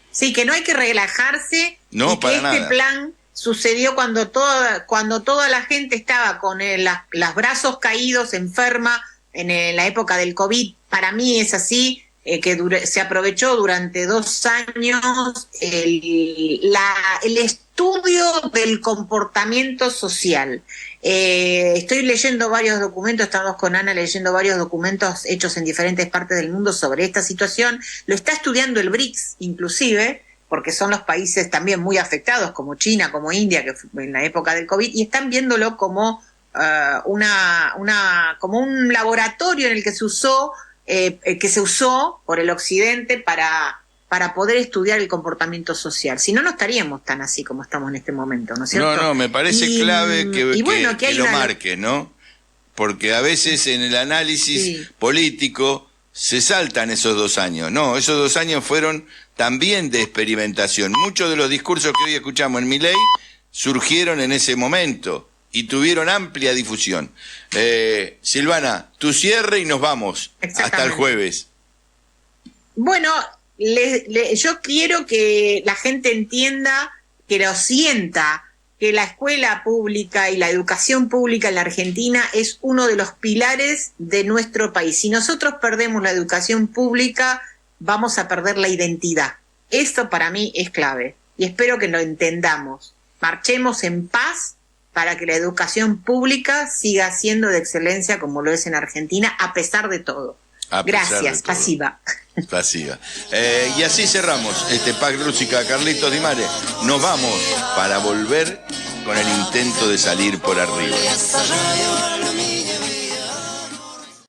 Sí, que no hay que relajarse, no, y que este plan sucedió cuando toda la gente estaba con los brazos caídos, enferma, en la época del COVID. Para mí es así. Que se aprovechó durante 2 años el estudio del comportamiento social. Estoy leyendo varios documentos, estamos con Ana leyendo varios documentos hechos en diferentes partes del mundo sobre esta situación. Lo está estudiando el BRICS, inclusive, porque son los países también muy afectados, como China, como India, que fue en la época del COVID, y están viéndolo como como un laboratorio en el que se usó por el Occidente para poder estudiar el comportamiento social. Si no, no estaríamos tan así como estamos en este momento, ¿no es cierto? No, me parece clave que lo marques, ¿no? Porque a veces en el análisis político se saltan esos 2 años. No, esos 2 años fueron también de experimentación. Muchos de los discursos que hoy escuchamos en Milei surgieron en ese momento y tuvieron amplia difusión. Silvana, tu cierre y nos vamos hasta el jueves. Bueno, yo quiero que la gente entienda, que lo sienta, que la escuela pública y la educación pública en la Argentina es uno de los pilares de nuestro país. Si nosotros perdemos la educación pública, vamos a perder la identidad. Esto para mí es clave y espero que lo entendamos. Marchemos en paz para que la educación pública siga siendo de excelencia como lo es en Argentina, a pesar de todo. Gracias, pasiva. Pasiva. Y así cerramos este Pack Rúsica. Carlitos Di Mare, nos vamos para volver con el intento de salir por arriba.